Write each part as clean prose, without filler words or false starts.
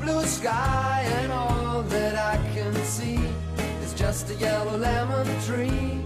blue sky and all that I can see is just a yellow lemon tree.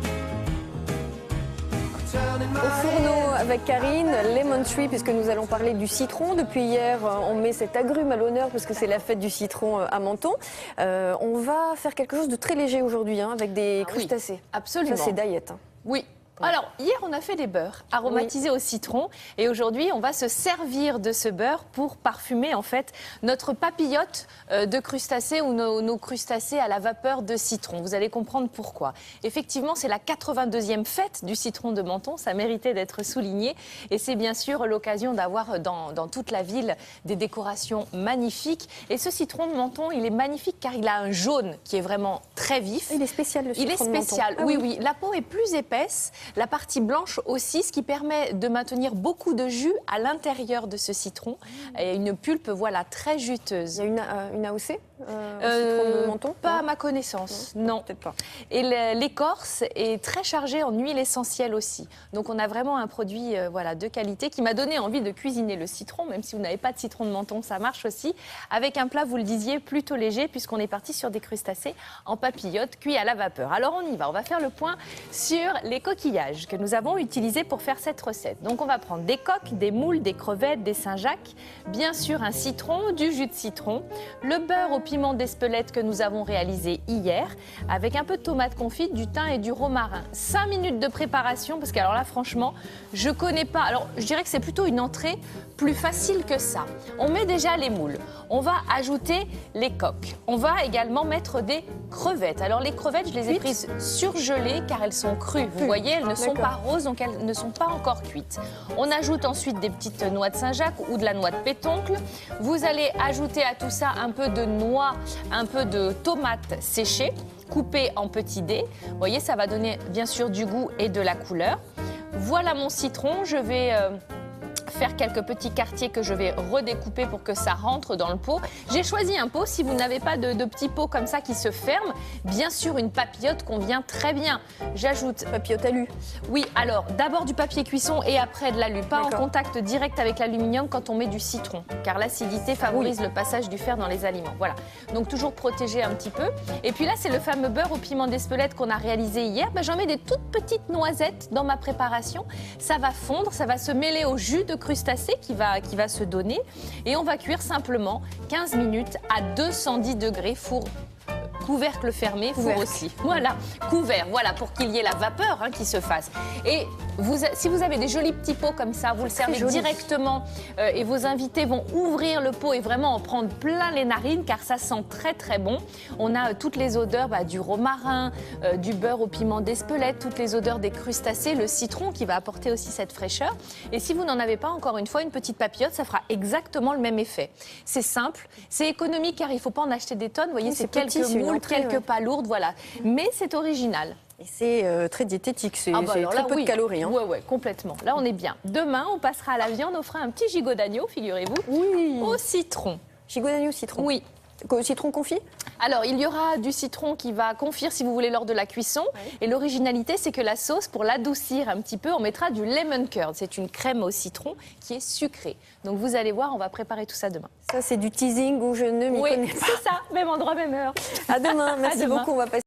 Au fourneau avec Karine, Lemon Tree, puisque nous allons parler du citron. Depuis hier, on met cet agrume à l'honneur parce que c'est la fête du citron à Menton. On va faire quelque chose de très léger aujourd'hui, hein, avec des crustacés. Oui, absolument. Ça, c'est diet. Hein. Oui. Alors, hier, on a fait des beurres aromatisés au citron et aujourd'hui, on va se servir de ce beurre pour parfumer en fait notre papillote de crustacés ou nos crustacés à la vapeur de citron. Vous allez comprendre pourquoi. Effectivement, c'est la 82e fête du citron de Menton, ça méritait d'être souligné et c'est bien sûr l'occasion d'avoir dans toute la ville des décorations magnifiques. Et ce citron de Menton, il est magnifique car il a un jaune qui est vraiment très vif. Il est spécial, le citron de Menton. Il est spécial, Ah, oui. La peau est plus épaisse. La partie blanche aussi, ce qui permet de maintenir beaucoup de jus à l'intérieur de ce citron. Et une pulpe, voilà, très juteuse. Il y a une AOC citron de Menton? Pas à ma connaissance, non. Peut-être pas. Et l'écorce est très chargée en huile essentielle aussi. Donc on a vraiment un produit voilà, de qualité qui m'a donné envie de cuisiner le citron, même si vous n'avez pas de citron de Menton, ça marche aussi. Avec un plat, vous le disiez, plutôt léger, puisqu'on est parti sur des crustacés en papillotes cuits à la vapeur. Alors on y va, on va faire le point sur les coquillages que nous avons utilisés pour faire cette recette. Donc on va prendre des coques, des moules, des crevettes, des Saint-Jacques, bien sûr un citron, du jus de citron, le beurre au piment d'Espelette que nous avons réalisé hier, avec un peu de tomate confite, du thym et du romarin. 5 minutes de préparation, parce que alors là franchement, je connais pas. Alors je dirais que c'est plutôt une entrée plus facile que ça. On met déjà les moules, on va ajouter les coques, on va également mettre des crevettes. Alors les crevettes, je les ai prises surgelées car elles sont crues. Vous voyez, elles ne sont pas roses, donc elles ne sont pas encore cuites. On ajoute ensuite des petites noix de Saint-Jacques ou de la noix de pétoncle. Vous allez ajouter à tout ça un peu de noix, un peu de tomates séchées, coupées en petits dés. Vous voyez, ça va donner bien sûr du goût et de la couleur. Voilà mon citron, je vais faire quelques petits quartiers que je vais redécouper pour que ça rentre dans le pot. J'ai choisi un pot, si vous n'avez pas de petits pots comme ça qui se ferment, bien sûr une papillote convient très bien. J'ajoute papillote alu. Oui, alors d'abord du papier cuisson et après de l'alu, pas en contact direct avec l'aluminium quand on met du citron, car l'acidité favorise le passage du fer dans les aliments. Voilà, donc toujours protéger un petit peu. Et puis là, c'est le fameux beurre au piment d'Espelette qu'on a réalisé hier. J'en mets des toutes petites noisettes dans ma préparation. Ça va fondre, ça va se mêler au jus de crustacé qui va se donner et on va cuire simplement 15 minutes à 210 degrés, four couvercle fermé, four aussi. Voilà, couvert, voilà, pour qu'il y ait la vapeur qui se fasse. Et si vous avez des jolis petits pots comme ça, vous le servez directement et vos invités vont ouvrir le pot et vraiment en prendre plein les narines car ça sent très très bon. On a toutes les odeurs du romarin, du beurre au piment d'Espelette, toutes les odeurs des crustacés, le citron qui va apporter aussi cette fraîcheur. Et si vous n'en avez pas, encore une fois, une petite papillote, ça fera exactement le même effet. C'est simple, c'est économique car il ne faut pas en acheter des tonnes. Vous voyez, c'est quelques moules, quelques pas lourdes, voilà. Mais c'est original. Et c'est très diététique, c'est très peu de calories. Hein. Oui, complètement. Là, on est bien. Demain, on passera à la viande, on fera un petit gigot d'agneau, figurez-vous, au citron. Gigot d'agneau au citron? Oui. Citron confit? Alors, il y aura du citron qui va confire, si vous voulez, lors de la cuisson. Oui. Et l'originalité, c'est que la sauce, pour l'adoucir un petit peu, on mettra du lemon curd. C'est une crème au citron qui est sucrée. Donc, vous allez voir, on va préparer tout ça demain. Ça, c'est du teasing où je ne m'y connais pas. Oui, c'est ça. Même endroit, même heure. À demain. Merci beaucoup. On va passer